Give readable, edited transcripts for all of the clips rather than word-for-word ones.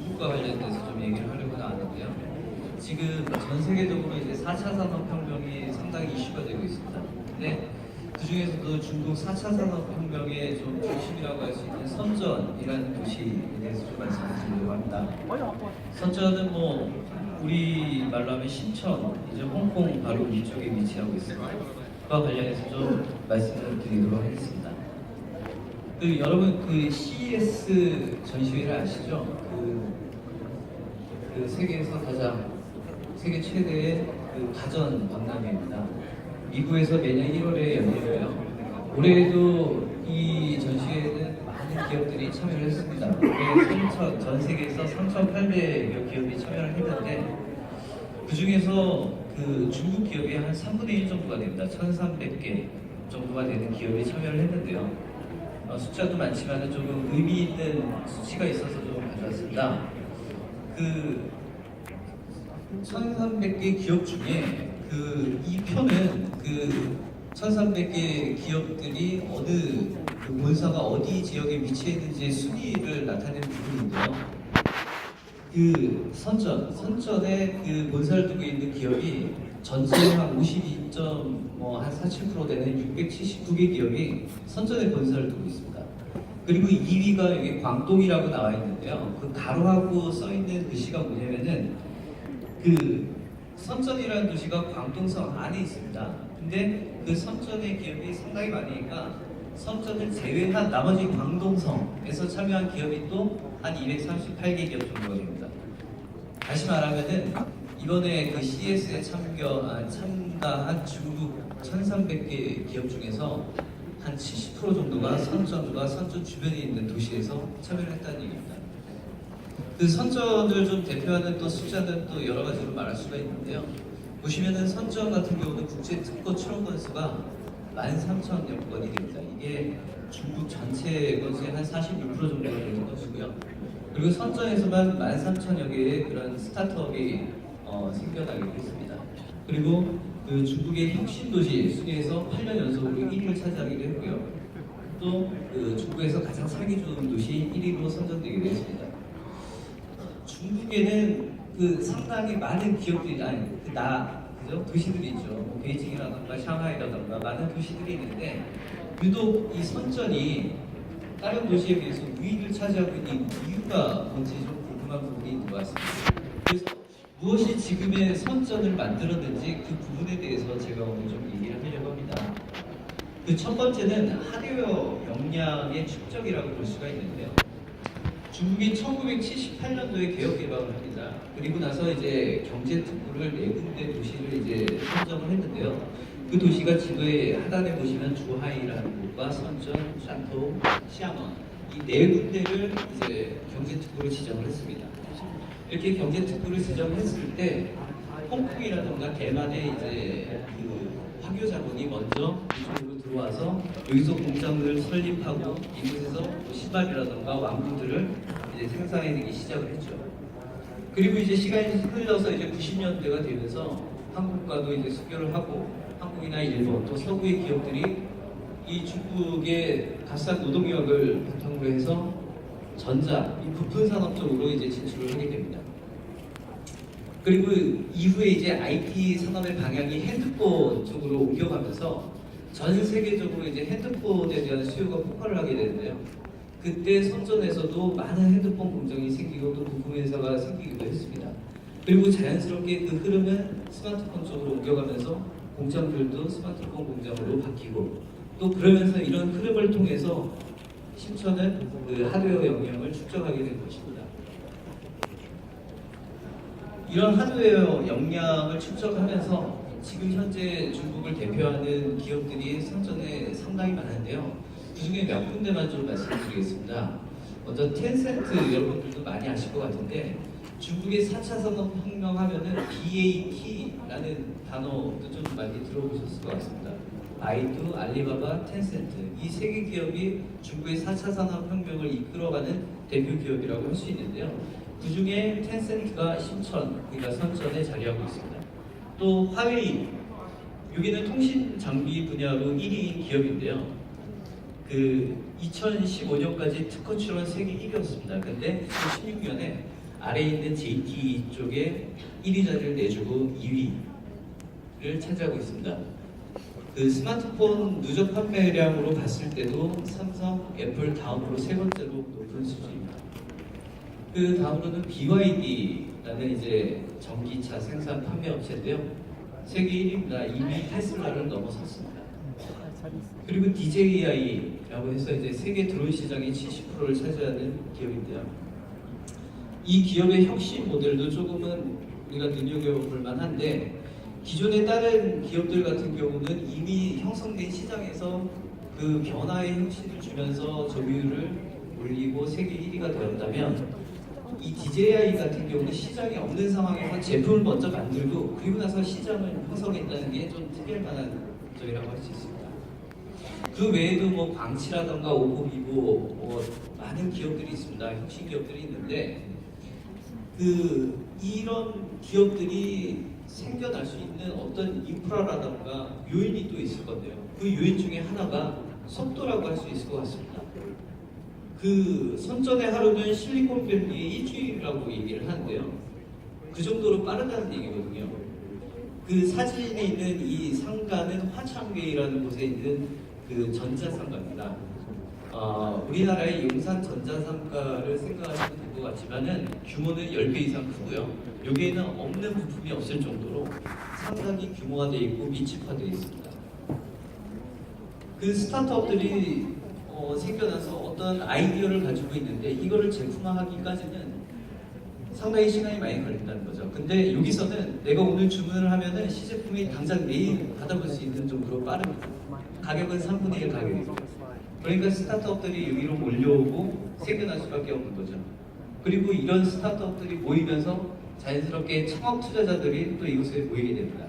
중국과 관련돼서 좀 얘기를 하려고 하는데요. 지금 전 세계적으로 이제 4차 산업혁명이 상당히 이슈가 되고 있습니다. 근데 그 중에서도 중국 4차 산업혁명의 좀 중심이라고 할 수 있는 선전이라는 도시에 대해서 좀 말씀을 드리려고 합니다. 선전은 뭐 우리 말로 하면 신천, 이제 홍콩 바로 위쪽에 위치하고 있습니다. 그와 관련해서 좀 말씀을 드리도록 하겠습니다. 여러분 그 CES 전시회를 아시죠? 그 세계에서 가장 세계 최대의 그 가전 박람회입니다. 미국에서 매년 1월에 열려요. 올해에도 이 전시회에는 많은 기업들이 참여를 했습니다. 전 세계에서 3,800여 기업이 참여를 했는데 그 중에서 그 중국 기업이 한 3분의 1 정도가 됩니다. 1,300개 정도가 되는 기업이 참여를 했는데요. 숫자도 많지만 조금 의미 있는 수치가 있어서 좀 가져왔습니다. 그 1,300개 기업 중에 이 표는 그 1,300개 기업들이 어느 그 본사가 어디 지역에 위치해 있는지 순위를 나타내는 부분인데요. 그 선전에 그 본사를 두고 있는 기업이 전체 한 52.47% 되는 679개 기업이 선전에 본사를 두고 있습니다. 그리고 2위가 여기 광동이라고 나와 있는데요. 그 가로하고 써 있는 글씨가 뭐냐면은 그 선전이라는 도시가 광동성 안에 있습니다. 근데 그 선전의 기업이 상당히 많으니까 선전을 제외한 나머지 광동성에서 참여한 기업이 또 한 238개 기업 정도가 됩니다. 다시 말하면은 이번에 그 CES에 참가한 중국 1,300개 기업 중에서 한 70% 정도가 선전과 선전 주변에 있는 도시에서 참여를 했다는 얘기입니다. 그 선전을 좀 대표하는 또 숫자는 또 여러 가지로 말할 수가 있는데요. 보시면은 선전 같은 경우는 국제 특허 출원 건수가 13,000여 건이 됩니다. 이게 중국 전체 건수의 한 46% 정도가 되는 것이고요. 그리고 선전에서만 13,000여 개의 그런 스타트업이 생겨나기도 했습니다. 그리고 그 중국의 혁신도시 순위에서 8년 연속으로 1위를 차지하기도 했고요. 또 그 중국에서 가장 살기 좋은 도시 1위로 선정되기도 했습니다. 중국에는 그 상당히 많은 기업들이 그죠? 도시들이 있죠. 뭐 베이징이라던가 샹하이라던가 많은 도시들이 있는데 유독 이 선전이 다른 도시에 비해서 우위를 차지하고 있는 이유가 뭔지 좀 궁금한 부분이 있는 것 같습니다. 그래서 무엇이 지금의 선전을 만들었는지 그 부분에 대해서 제가 오늘 좀 얘기를 하려고 합니다. 그 첫 번째는 하드웨어 역량의 축적이라고 볼 수가 있는데요. 중국이 1978년도에 개혁 개방을 합니다. 그리고 나서 이제 경제 특구를 4군데 도시를 이제 선정을 했는데요. 그 도시가 지도의 하단에 보시면 주하이라는 곳과 선전, 샨토, 시아먼 이 4군데를 이제 경제 특구로 지정을 했습니다. 이렇게 경제 특구를 지정했을 때 홍콩이라든가 대만의 이제 그 화교 자본이 먼저 이쪽으로 들어와서 여기서 공장을 설립하고 이곳에서 뭐 신발이라든가 왕구들을 이제 생산해내기 시작을 했죠. 그리고 이제 시간이 흘러서 이제 90년대가 되면서 한국과도 이제 수교를 하고 한국이나 일본 또 서구의 기업들이 이 중국의 값싼 노동력을 바탕으로 해서 전자, 이 부품 산업 쪽으로 이제 진출을 하게 됩니다. 그리고 이후에 이제 IT 산업의 방향이 핸드폰 쪽으로 옮겨가면서 전 세계적으로 이제 핸드폰에 대한 수요가 폭발을 하게 되는데요. 그때 선전에서도 많은 핸드폰 공장이 생기고 또 부품 회사가 생기기도 했습니다. 그리고 자연스럽게 그 흐름은 스마트폰 쪽으로 옮겨가면서 공장들도 스마트폰 공장으로 바뀌고 또 그러면서 이런 흐름을 통해서 신천은 그 하드웨어 역량을 축적하게 된 것입니다. 이런 하드웨어 역량을 축적하면서 지금 현재 중국을 대표하는 기업들이 선전에 상당히 많은데요. 그 중에 몇 군데만 좀 말씀드리겠습니다. 먼저 텐센트 여러분들도 많이 아실 것 같은데 중국의 4차 산업혁명 하면은 BAT라는 단어도 좀 많이 들어보셨을 것 같습니다. 바이두, 알리바바, 텐센트 이 3개 기업이 중국의 4차 산업혁명을 이끌어가는 대표 기업이라고 할 수 있는데요. 그 중에 텐센트가 신천, 그러니까 선전에 자리하고 있습니다. 또 화웨이, 여기는 통신 장비 분야로 1위인 기업인데요. 그 2015년까지 특허 출원 세계 1위였습니다. 근데 2016년에 아래에 있는 JT 쪽에 1위 자리를 내주고 2위를 차지하고 있습니다. 그 스마트폰 누적 판매량으로 봤을 때도 삼성, 애플 다음으로 세 번째로 높은 수준입니다. 그 다음으로는 BYD라는 이제 전기차 생산 판매 업체인데요. 세계 1위입니다. 이미 테슬라를 넘어섰습니다. 그리고 DJI라고 해서 이제 세계 드론 시장의 70%를 차지하는 기업인데요. 이 기업의 혁신 모델도 조금은 우리가 눈여겨볼 만한데, 기존의 다른 기업들 같은 경우는 이미 형성된 시장에서 그 변화의 혁신을 주면서 점유율을 올리고 세계 1위가 되었다면, 이 DJI 같은 경우는 시장이 없는 상황에서 제품을 먼저 만들고 그리고 나서 시장을 형성했다는 게 좀 특이할 만한 점이라고 할 수 있습니다. 그 외에도 뭐 광치라던가 오포, 비보 뭐 많은 기업들이 있습니다. 혁신 기업들이 있는데, 이런 기업들이 생겨날 수 있는 어떤 인프라라던가 요인이 또 있을 건데요. 그 요인 중에 하나가 속도라고 할 수 있을 것 같습니다. 그 선전의 하루는 실리콘밸리의 일주일이라고 얘기를 하는데요. 그 정도로 빠르다는 얘기거든요. 그 사진에 있는 이 상가는 화창괴이라는 곳에 있는 그 전자상가입니다. 우리나라의 용산 전자상가를 생각하시면 될 것 같지만은 규모는 10배 이상 크고요. 여기에는 없는 부품이 없을 정도로 상당히 규모가 되어 있고 밀집화되어 있습니다. 그 스타트업들이 생겨나서 어떤 아이디어를 가지고 있는데 이거를 제품화하기까지는 상당히 시간이 많이 걸린다는 거죠. 근데 여기서는 내가 오늘 주문을 하면은 시제품이 당장 내일 받아볼 수 있는 정도로 빠릅니다. 가격은 3분의 1 가격이고. 그러니까 스타트업들이 여기로 몰려오고 생겨날 수밖에 없는 거죠. 그리고 이런 스타트업들이 모이면서 자연스럽게 창업 투자자들이 또 이곳에 모이게 됩니다.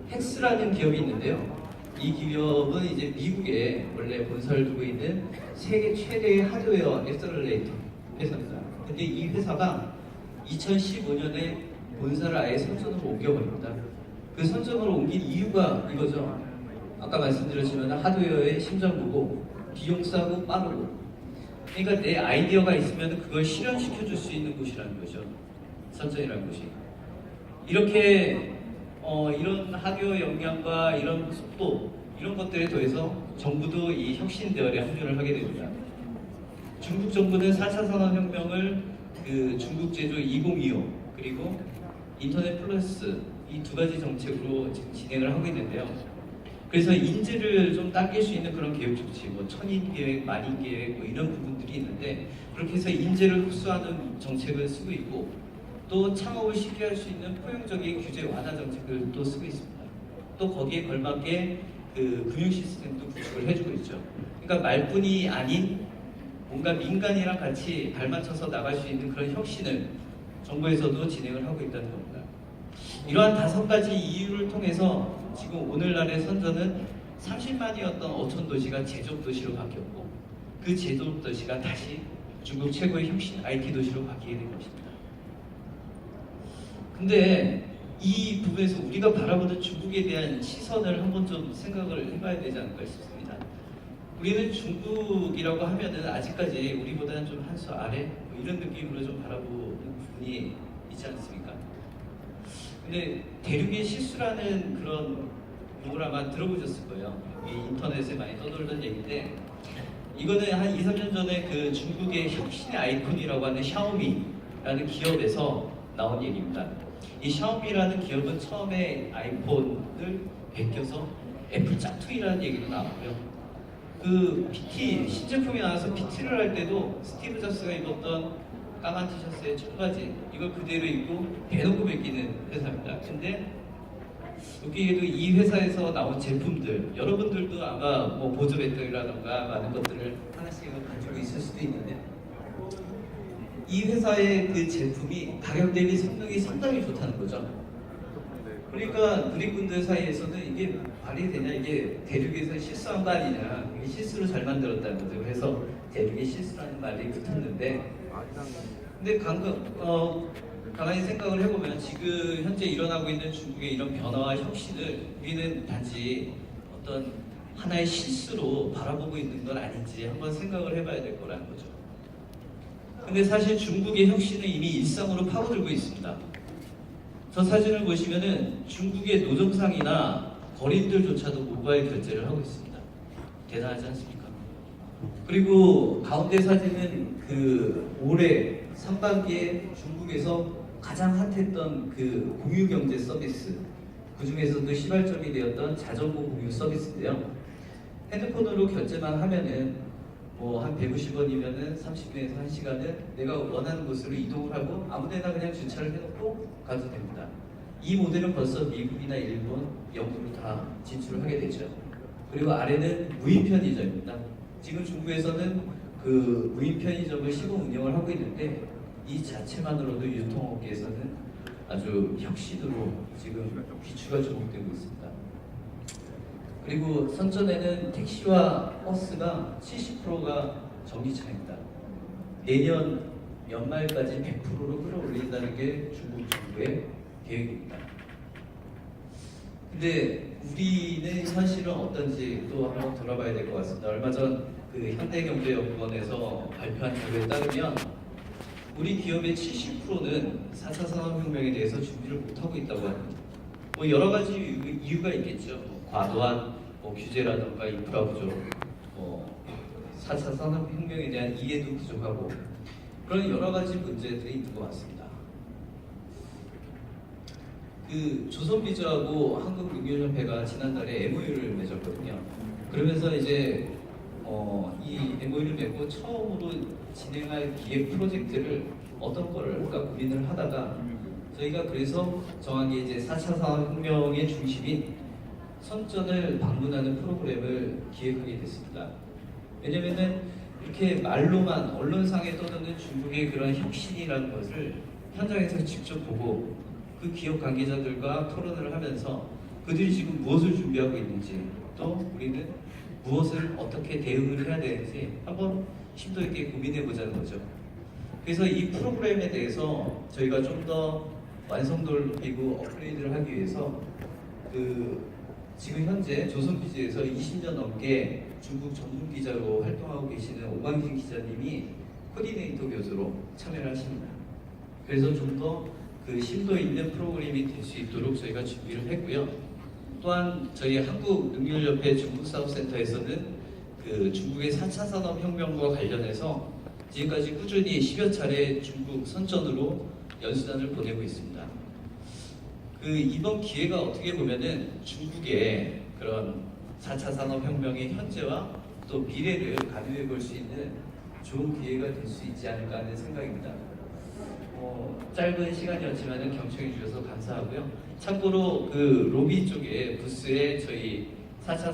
헥스라는 기업이 있는데요. 이 기업은 이제 미국에 원래 본사를 두고 있는 세계 최대의 하드웨어 액셀러레이터 회사입니다. 근데 이 회사가 2015년에 본사를 아예 선전으로 옮겨버립니다. 그 선전으로 옮긴 이유가 이거죠. 아까 말씀드렸지만 하드웨어의 심장부고 비용 싸고 빠르고, 그러니까 내 아이디어가 있으면 그걸 실현시켜 줄 수 있는 곳이라는 거죠. 선전이라는 곳이. 이렇게 이런 하드웨어 역량과 이런 속도, 이런 것들에 더해서 정부도 이 혁신 대열에 합류를 하게 됩니다. 중국 정부는 4차 산업혁명을 그 중국 제조 2025 그리고 인터넷 플러스 이 두 가지 정책으로 지금 진행을 하고 있는데요. 그래서 인재를 좀 당길 수 있는 그런 계획 조치, 뭐 천인 계획, 만인 계획 뭐 이런 부분들이 있는데, 그렇게 해서 인재를 흡수하는 정책을 쓰고 있고, 또 창업을 쉽게 할 수 있는 포용적인 규제 완화 정책을 또 쓰고 있습니다. 또 거기에 걸맞게 그 금융 시스템도 구축을 해주고 있죠. 그러니까 말뿐이 아닌 뭔가 민간이랑 같이 발맞춰서 나갈 수 있는 그런 혁신을 정부에서도 진행을 하고 있다는 겁니다. 이러한 5가지 이유를 통해서 지금 오늘날의 선전은 30만이었던 어촌 도시가 제조업 도시로 바뀌었고, 그 제조업 도시가 다시 중국 최고의 혁신 IT 도시로 바뀌게 된 것입니다. 근데 이 부분에서 우리가 바라보는 중국에 대한 시선을 한번 좀 생각을 해봐야 되지 않을까 싶습니다. 우리는 중국이라고 하면은 아직까지 우리보다는 좀 한 수 아래 뭐 이런 느낌으로 좀 바라보는 부분이 있지 않습니까? 근데 대륙의 실수라는 그런 용어를 아마 들어보셨을 거예요. 이 인터넷에 많이 떠돌던 얘기인데, 이거는 한 2, 3년 전에 그 중국의 혁신의 아이콘이라고 하는 샤오미라는 기업에서 나온 얘기입니다. 이 샤오미라는 기업은 처음에 아이폰을 베껴서 애플 짝퉁이라는 얘기도 나왔고요. 그 PT 신제품이 나와서 PT를 할 때도 스티브 잡스가 입었던 까만 티셔츠에 청바지 이걸 그대로 입고 대놓고 베끼는 회사입니다. 근데 여기에도 이 회사에서 나온 제품들, 여러분들도 아마 뭐 보조 배터리라던가 많은 것들을 하나씩은 가지고 있을 수도 있는데, 이 회사의 그 제품이 가격 대비 성능이 상당히 좋다는 거죠. 그러니까 누리꾼들 사이에서는 이게 말이 되냐, 이게 대륙에서 실수한 거 아니냐, 이게 실수로 잘 만들었다는 거죠. 그래서 대륙의 실수라는 말이 붙었는데, 근데 가만히 생각을 해보면 지금 현재 일어나고 있는 중국의 이런 변화와 혁신을 우리는 단지 어떤 하나의 실수로 바라보고 있는 건 아닌지 한번 생각을 해봐야 될 거라는 거죠. 근데 사실 중국의 혁신은 이미 일상으로 파고들고 있습니다. 저 사진을 보시면은 중국의 노점상이나 거린들조차도 모바일 결제를 하고 있습니다. 대단하지 않습니까? 그리고 가운데 사진은 그 올해 상반기에 중국에서 가장 핫했던 그 공유 경제 서비스, 그 중에서도 시발점이 되었던 자전거 공유 서비스인데요. 핸드폰으로 결제만 하면은 뭐 한 150원이면은 30분에서 1시간은 내가 원하는 곳으로 이동을 하고 아무데나 그냥 주차를 해놓고 가도 됩니다. 이 모델은 벌써 미국이나 일본, 영국으로 다 진출을 하게 되죠. 그리고 아래는 무인 편의점입니다. 지금 중국에서는 그 무인 편의점을 시범 운영을 하고 있는데 이 자체만으로도 유통업계에서는 아주 혁신으로 지금 기초가 주목되고 있습니다. 그리고 선전에는 택시와 버스가 70%가 전기차입니다. 내년 연말까지 100%로 끌어올린다는 게 중국 정부의 계획입니다. 근데 우리는 현실은 어떤지 또 한번 돌아봐야 될 것 같습니다. 얼마 전 그 현대경제연구원에서 발표한 자료에 따르면 우리 기업의 70%는 4차 산업혁명에 대해서 준비를 못하고 있다고 합니다. 뭐 여러 가지 이유가 있겠죠. 과도한 규제라든가 인프라 부족, 4차 산업혁명에 대한 이해도 부족하고 그런 여러 가지 문제들이 있는 것 같습니다. 그 조선비즈하고 한국능률협회가 지난달에 MOU를 맺었거든요. 그러면서 이제 이 MOU를 맺고 처음으로 진행할 기획 프로젝트를 어떤 거를 할까 고민을 하다가 저희가 그래서 정확히 이제 4차 산업혁명의 중심인 선전을 방문하는 프로그램을 기획하게 됐습니다. 왜냐면은 이렇게 말로만 언론상에 떠드는 중국의 그런 혁신이라는 것을 현장에서 직접 보고 그 기업 관계자들과 토론을 하면서 그들이 지금 무엇을 준비하고 있는지 또 우리는 무엇을 어떻게 대응을 해야 되는지 한번 심도 있게 고민해 보자는 거죠. 그래서 이 프로그램에 대해서 저희가 좀 더 완성도를 높이고 업그레이드를 하기 위해서 그 지금 현재 조선비즈에서 20년 넘게 중국 전문 기자로 활동하고 계시는 오광진 기자님이 코디네이터 교수로 참여를 하십니다. 그래서 좀 더 그 심도 있는 프로그램이 될 수 있도록 저희가 준비를 했고요. 또한 저희 한국능률협회 중국사업센터에서는 그 중국의 4차 산업혁명과 관련해서 지금까지 꾸준히 10여 차례 중국 선전으로 연수단을 보내고 있습니다. 그 이번 기회가 어떻게 보면은 중국의 그런 4차 산업혁명의 현재와 또 미래를 가늠해 볼 수 있는 좋은 기회가 될 수 있지 않을까 하는 생각입니다. 짧은 시간이었지만 경청해 주셔서 감사하고요. 참고로 그 로비 쪽에 부스에 저희 4차